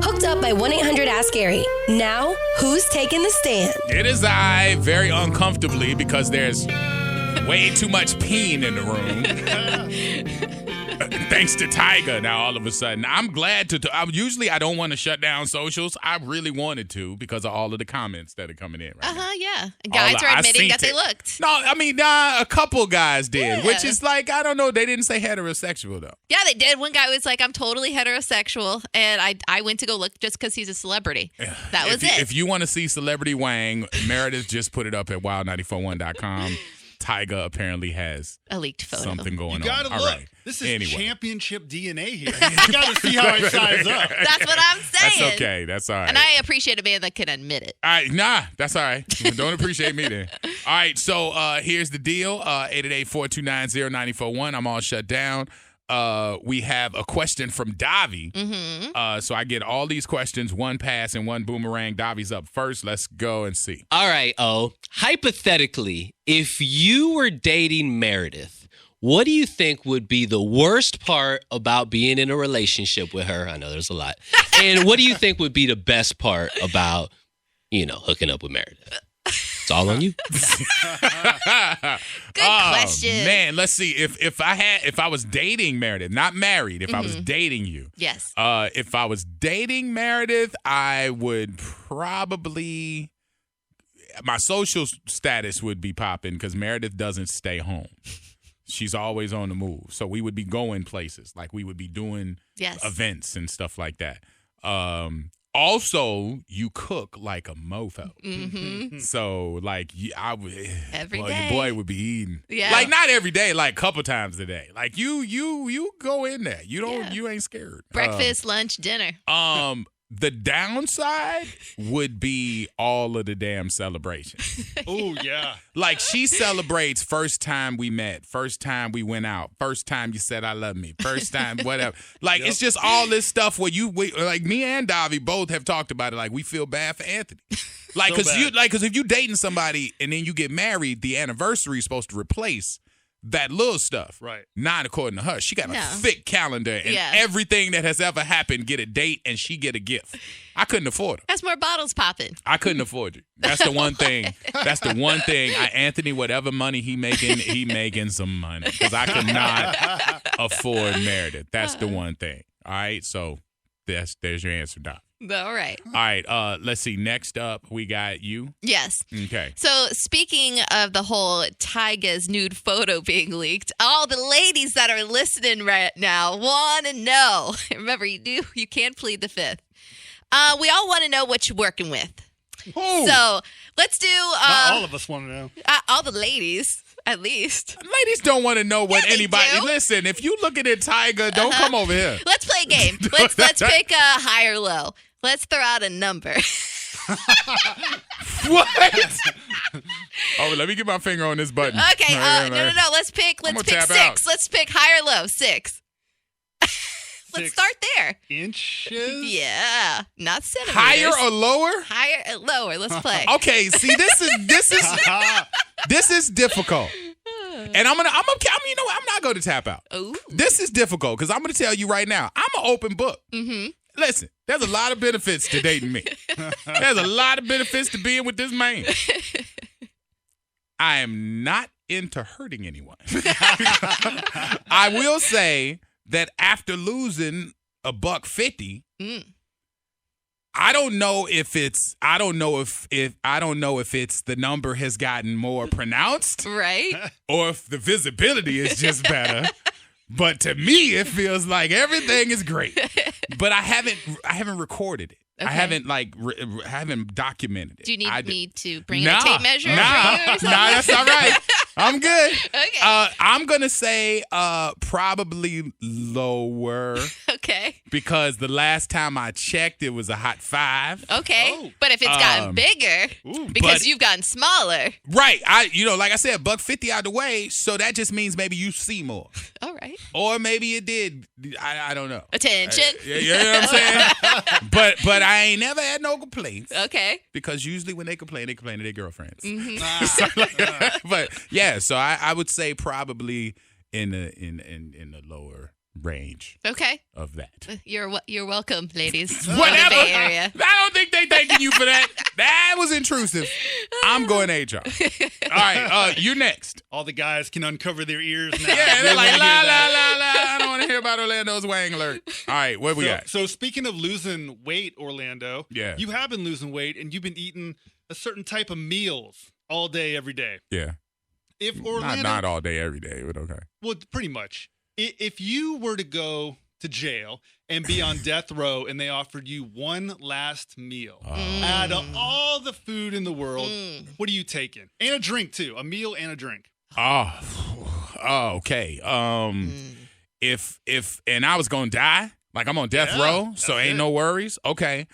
Hooked up by 1-800-ASK-GARY. Now, who's taking the stand? It is I, very uncomfortably, because there's way too much peeing in the room. Thanks to Tyga, now all of a sudden. I'm glad to. Usually I don't want to shut down socials. I really wanted to because of all of the comments that are coming in right now. Yeah. Guys are admitting that they looked. No, I mean, a couple guys did, which is like, I don't know. They didn't say heterosexual, though. Yeah, they did. One guy was like, I'm totally heterosexual, and I went to go look just because he's a celebrity. That was it. If you want to see Celebrity Wang, Meredith just put it up at wild941.com. Tyga apparently has a leaked photo. Something going on. You gotta look. Right. This is championship DNA here. You gotta see how I size up. That's what I'm saying. That's okay. That's all right. And I appreciate a man that can admit it. All right. Nah, that's all right. Don't appreciate me then. All right. So here's the deal. 888-429-0941. I'm all shut down. We have a question from Davi. Mm-hmm. So I get all these questions, one pass and one boomerang. Davi's up first. Let's go and see. All right, hypothetically, if you were dating Meredith, what do you think would be the worst part about being in a relationship with her? I know there's a lot. And what do you think would be the best part about, hooking up with Meredith? It's all on you. Good question. Man, let's see. If I was dating Meredith, not married, if I was dating you. Yes. If I was dating Meredith, I would probably, my social status would be popping because Meredith doesn't stay home. She's always on the move. So we would be going places. Like we would be doing events and stuff like that. Also, you cook like a mofo. Mm-hmm. So, like, every day. Your boy would be eating. Yeah. Like, not every day, like a couple times a day. Like, you go in there. You ain't scared. Breakfast, lunch, dinner. The downside would be all of the damn celebrations. Oh, yeah. Like, she celebrates first time we met, first time we went out, first time you said I love me, first time whatever. Like, It's just all this stuff where like me and Davi both have talked about it. Like, we feel bad for Anthony. Like, because if you dating somebody and then you get married, the anniversary is supposed to replace that little stuff. Right. Not according to her. She got a thick calendar, and everything that has ever happened get a date, and she get a gift. I couldn't afford her. That's more bottles popping. I couldn't afford you. That's the one thing. That's the one thing. Anthony, whatever money he making some money because I could not afford Meredith. That's the one thing. All right. So there's your answer, Doc. All right. All right. Let's see. Next up, we got you. Yes. Okay. So speaking of the whole Tyga's nude photo being leaked, all the ladies that are listening right now want to know. Remember, you can plead the fifth. We all want to know what you're working with. Oh. So let's do. Not all of us want to know. All the ladies. At least. Ladies don't want to know what anybody. Do. Listen, if you looking at Tyga, don't come over here. Let's play a game. Let's pick a high or low. Let's throw out a number. What? Oh, let me get my finger on this button. Okay. No. Let's pick 6. Out. Let's pick high or low. 6. Let's start there. Inches? Yeah. Not centimeters. Higher or lower? Higher, lower. Let's play. Okay. See, this is difficult. And I'm not going to tap out. Ooh. This is difficult because I'm going to tell you right now, I'm an open book. Mm-hmm. Listen, there's a lot of benefits to dating me. There's a lot of benefits to being with this man. I am not into hurting anyone. I will say that after losing $150, I don't know if it's the number has gotten more pronounced, right? Or if the visibility is just better. But to me, it feels like everything is great. But I haven't recorded it. Okay. I haven't documented it. Do you need me to bring a tape measure for you or something? Nah, that's all right. I'm good. Okay. I'm going to say probably lower. Okay. Because the last time I checked, it was a hot 5. Okay. Oh. But if it's gotten bigger, because you've gotten smaller. Right. Like I said, $150 out the way, so that just means maybe you see more. All right. Or maybe it did. I don't know. Attention. You know what I'm saying? But I ain't never had no complaints. Okay. Because usually when they complain to their girlfriends. Mm-hmm. But yeah, so I would say probably in the lower range Okay. of that. You're welcome, ladies. Whatever. In the Bay Area. I don't think they thanking you for that. That was intrusive. I'm going HR. All right, you're next. All the guys can uncover their ears now. Yeah, they're We like, wanna la, hear la, that. la, la. I don't want to hear about Orlando's wang alert. All right, what we got? So speaking of losing weight, Orlando, Yeah. you have been losing weight and you've been eating a certain type of meals all day, every day. Yeah. If Orlando, Not all day, every day, but okay. well, pretty much. If you were to go to jail and be on death row and they offered you one last meal out of all the food in the world, what are you taking? And a drink too, a meal and a drink. Oh, okay. If and I was gonna die, like I'm on death row, so that's ain't it. no worries. Okay.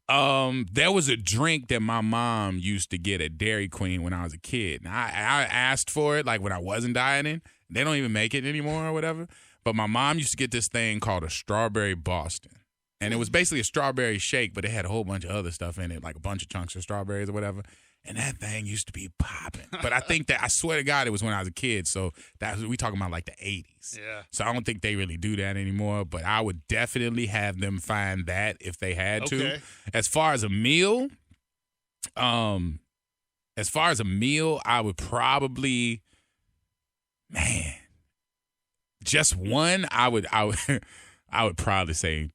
There was a drink that my mom used to get at Dairy Queen when I was a kid. And I asked for it, like when I wasn't dieting. They don't even make it anymore or whatever. But my mom used to get this thing called a strawberry Boston. And it was basically a strawberry shake, but it had a whole bunch of other stuff in it, like a bunch of chunks of strawberries or whatever. And that thing used to be popping. But I think that, I swear to God, it was when I was a kid. So we talking about like the 80s. Yeah. So I don't think they really do that anymore. But I would definitely have them find that if they had to. Okay. As far as a meal, I would probably, man, just one. I would probably say.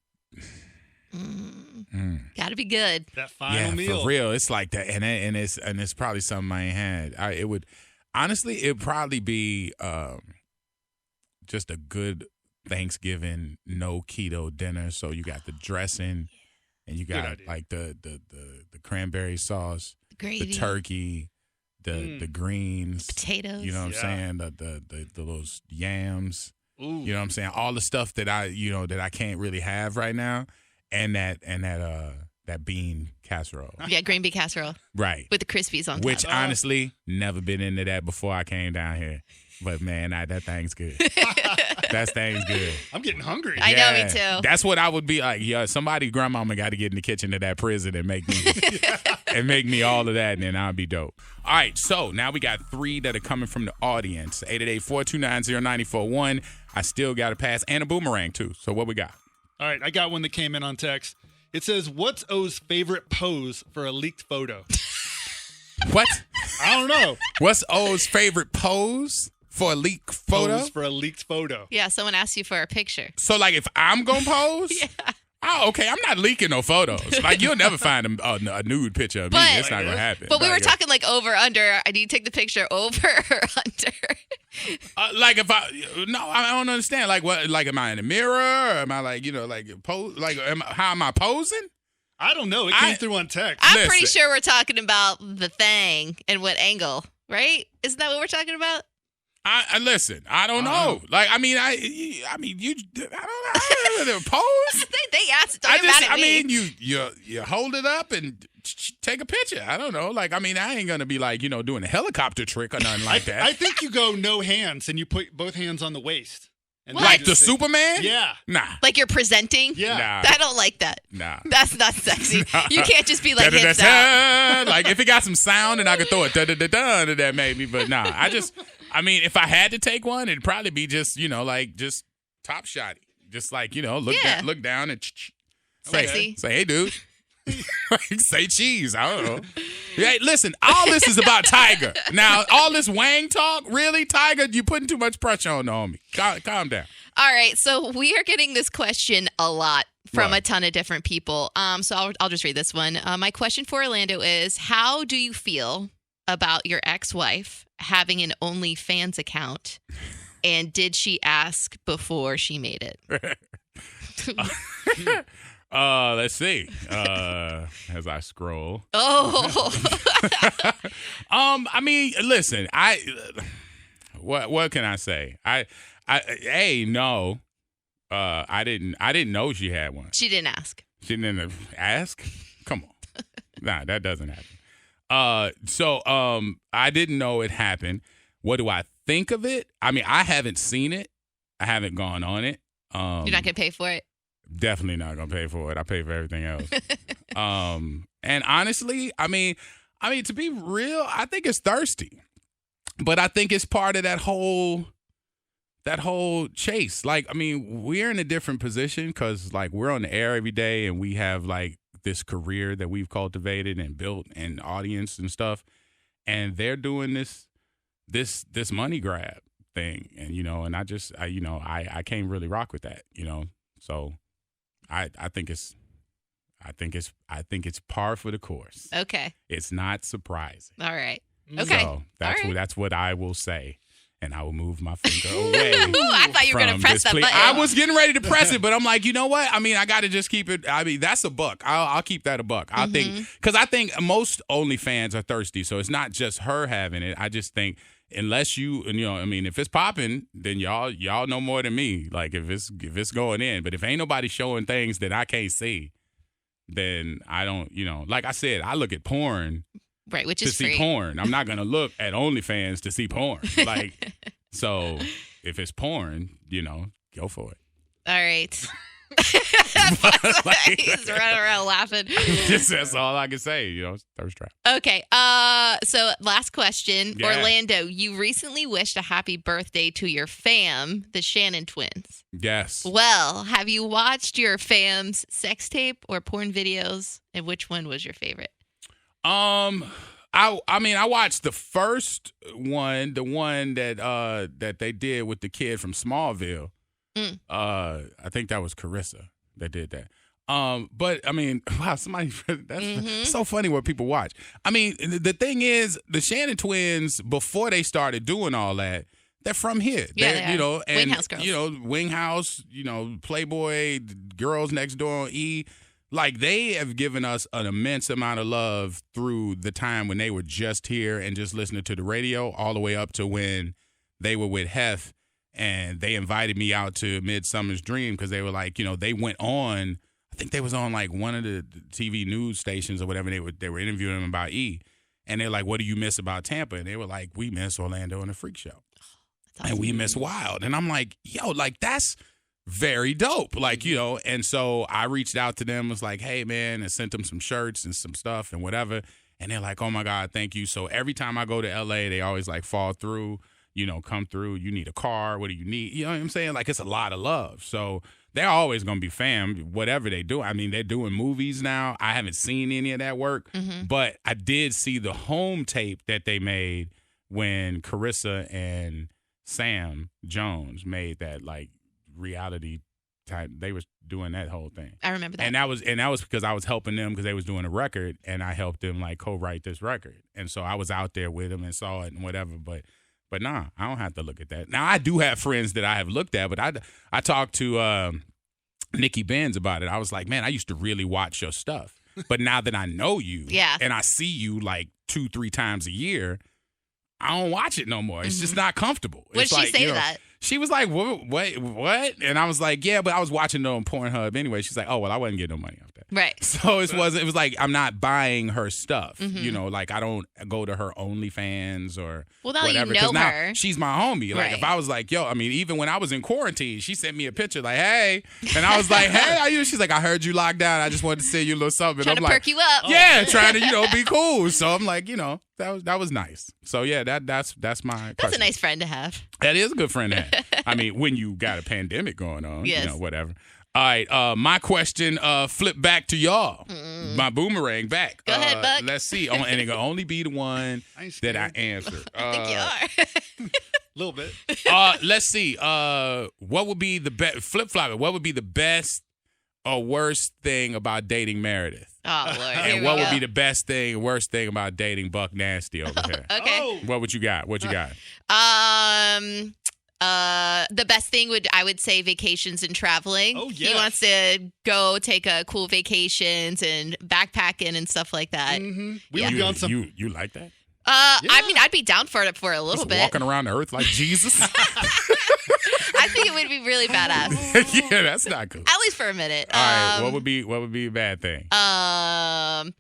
Gotta be good. That final meal. For real. It's like that, and it's probably something I ain't had. It'd probably be just a good Thanksgiving no keto dinner. So you got the dressing, and you got idea. like the cranberry sauce, Gravy. the turkey, the greens, Potatoes. You know what I'm saying? The those yams. Ooh. You know what I'm saying? All the stuff that I can't really have right now. And that bean casserole. Yeah, green bean casserole Right. with the Crispies on top. Which honestly, never been into that before I came down here. But man, that thing's good. That thing's good. I'm getting hungry. I know, me too. That's what I would be like. Yeah, somebody grandmama got to get in the kitchen of that prison and make me all of that, and then I'll be dope. All right, so now we got 3 that are coming from the audience. 888-429-0941. I still got to pass, and a boomerang too. So what we got? All right, I got one that came in on text. It says, what's O's favorite pose for a leaked photo? What? I don't know. What's O's favorite pose for a leak photo? Pose for a leaked photo. Yeah, someone asked you for a picture. So, like, if I'm going to pose? Yeah. Oh, okay. I'm not leaking no photos. Like, you'll never find a nude picture of me. But- It's not going to happen. But we were Like, talking like over, under. Do you take the picture over or under? like, if I don't understand. Like, what? Like, am I in the mirror? Or am I like, pose? Like, how am I posing? I don't know. It came through on text. I'm pretty Listen. sure we're talking about the thing and what angle, right? Isn't that what we're talking about? I listen. I don't know. Like, I don't know. I don't know. Pose? they asked. Don't get mad at me. You hold it up and take a picture. I don't know. Like, I ain't gonna be like, doing a helicopter trick or nothing like that. I think you go no hands and you put both hands on the waist. And What? then Like you the just say- Superman? Yeah. Nah. Like you're presenting? Yeah. Nah. I don't like that. Nah. That's not sexy. You can't just be like hips out. Like, if it got some sound and I could throw it da-da-da-da to that maybe, but nah. If I had to take one, it'd probably be just, just top shotty. Just like, look down and Sexy. say, hey, dude. Say cheese. I don't know. Hey, listen, all this is about Tiger. Now, all this Wang talk, really, Tiger, you putting too much pressure on the homie. Calm down. All right, so we are getting this question a lot from Right. a ton of different people. So I'll just read this one. My question for Orlando is, how do you feel about your ex-wife having an OnlyFans account? And did she ask before she made it? Let's see. As I scroll. Oh, Listen, what can I say? I didn't know she had one. she didn't ask. She didn't ask? Come on. Nah, that doesn't happen. So I didn't know it happened. What do I think of it? I haven't seen it. I haven't gone on it. You're not going to pay for it? Definitely not gonna pay for it. I pay for everything else. And honestly, to be real, I think it's thirsty. But I think it's part of that whole that whole chase. Like, I mean, we're in a different position because, like, we're on the air every day and we have, like, this career that we've cultivated and built and audience and stuff. And they're doing this money grab thing. And, you know, and I can't really rock with that, you know. So I think it's par for the course. Okay. It's not surprising. All right. Okay. So that's what I will say. And I will move my finger away. Ooh, I thought you were going to press that button. I was getting ready to press it, but I'm like, you know what? I mean, I got to just keep it. I mean, that's a buck. I'll keep that a buck. I think most OnlyFans are thirsty, so it's not just her having it. I just think unless you know, I mean, if it's popping, then y'all know more than me. Like if it's going in, but if ain't nobody showing things that I can't see, then I don't. You know, like I said, I look at porn. Right, which to is free. see porn. I'm not going to look at OnlyFans to see porn. Like, so if it's porn, you know, go for it. All right. He's running around laughing. That's all I can say, you know, thirst trap. Okay. So last question. Yeah. Orlando, you recently wished a happy birthday to your fam, the Shannon twins. Yes. Well, have you watched your fam's sex tape or porn videos? And which one was your favorite? I mean, I watched the first one, the one that they did with the kid from Smallville. I think that was Carissa that did that. But I mean, wow, that's so funny what people watch. I mean, the thing is, the Shannon twins, before they started doing all that, they're from here. Yeah, you know, and Winghouse girls. you know, Winghouse, you know, Playboy, Girls Next Door on E. Like, they have given us an immense amount of love through the time when they were just here and just listening to the radio, all the way up to when they were with Hef and they invited me out to Midsummer's Dream because they were like, you know, they went on, I think they was on like one of the TV news stations or whatever. They were interviewing them about E. And they're like, what do you miss about Tampa? And they were like, we miss Orlando and the Freak Show. Awesome. And we miss Wild. And I'm like, yo, like, that's very dope. Like, you know, and so I reached out to them, was like, hey, man, and sent them some shirts and some stuff and whatever. And they're like, oh, my God, thank you. So every time I go to L.A., they always, like, fall through, you know, come through. You need a car. What do you need? You know what I'm saying? Like, it's a lot of love. So they're always going to be fam, whatever they do. I mean, they're doing movies now. I haven't seen any of that work, but I did see the home tape that they made when Carissa and Sam Jones made that, like, reality type. They was doing that whole thing. I remember that. And that was because I was helping them because they was doing a record and I helped them like co-write this record. And so I was out there with them and saw it and whatever. But nah, I don't have to look at that. Now I do have friends that I have looked at, but I talked to Nikki Benz about it. I was like, man, I used to really watch your stuff. But now that I know you and I see you like 2-3 times a year, I don't watch it no more. It's just not comfortable. What did she say to that? She was like, what? And I was like, yeah, but I was watching it on Pornhub anyway. She's like, oh, well, I wasn't getting no money off that. Right. So it was like, I'm not buying her stuff. You know, like I don't go to her OnlyFans or whatever. You know now her. She's my homie. Like if I was like, yo, I mean, even when I was in quarantine, she sent me a picture like, hey. And I was like, hey, how you? She's like, I heard you locked down. I just wanted to send you a little something. Trying I'm to like, perk you up. Yeah, trying to, you know, be cool. So I'm like, you know, that was nice. So yeah, that's my That's a nice friend to have. That is a good friend to have. I mean, when you got a pandemic going on, yes. You know, whatever. All right, my question flip back to y'all. My boomerang back. Go ahead, Buck. Let's see. And it can only be the one that I answer. I think you are. A little bit. Let's see. What would be the best flip-flop? What would be the best or worst thing about dating Meredith? Oh, Lord. And what would be the best thing, worst thing about dating Buck Nasty over here? Okay. Oh. What would you got? The best thing I would say vacations and traveling. Oh, yes. He wants to go take a cool vacations and backpacking and stuff like that. We've gone some. You like that? I mean, I'd be down for it for a little Just bit. walking around the earth like Jesus? I think it would be really badass. Yeah, that's not cool. At least for a minute. All right, what would be a bad thing? Well,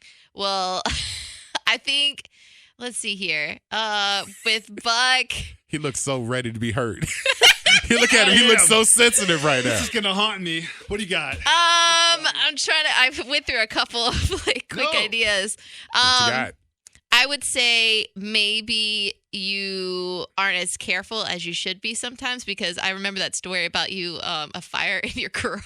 I think, let's see here. With Buck. He looks so ready to be hurt. You look at him. He looks so sensitive right now. This is gonna haunt me. What do you got? I went through a couple of like quick ideas. What you got? I would say maybe you aren't as careful as you should be sometimes, because I remember that story about you, a fire in your garage.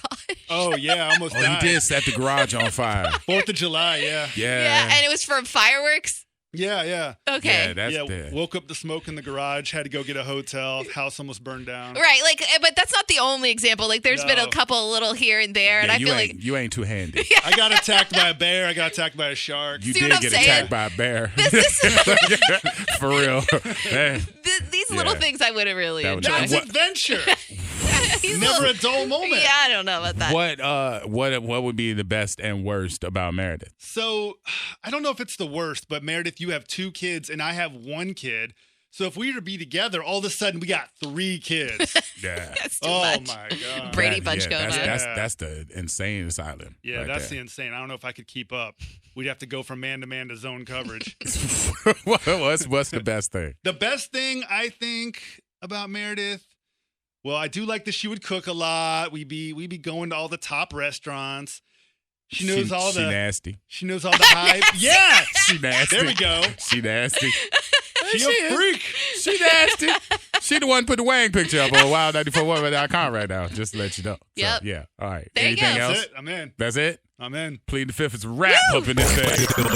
Oh, yeah, I almost Oh, died. you did set the garage on fire. 4th of July, yeah. Yeah, and it was from fireworks. Yeah. Okay. Yeah, that's the... woke up the smoke in the garage, had to go get a hotel, house almost burned down. Right, but that's not the only example. Like, there's been a No. couple little here and there, and Yeah, I feel like you ain't too handy. I got attacked by a bear. I got attacked by a shark. You See did what I'm get saying? attacked by a bear. For real. these little things I wouldn't really That would- enjoy. That's What- adventure. These Never little- a dull moment. Yeah, I don't know about that. What would be the best and worst about Meredith? So I don't know if it's the worst, but Meredith, you have 2 kids and I have 1 kid. So if we were to be together, all of a sudden we got 3 kids. Yeah. That's too Oh much. my God. Brady Bunch going on. That's the insane asylum. Yeah, right that's there. the insane. I don't know if I could keep up. We'd have to go from man to man to zone coverage. What's the best thing? The best thing I think about Meredith, well, I do like that she would cook a lot. We be going to all the top restaurants. She knows all she the nasty. She knows all the hype. Yeah. She nasty. There we go. She nasty. She a freak. She nasty. She the one put the Wang picture up on wild941.com right now, just to let you know. Yep. So, yeah. All right. There you Anything go. else? That's it. I'm in. That's it? I'm in. Plead the Fifth is a wrap up in this thing.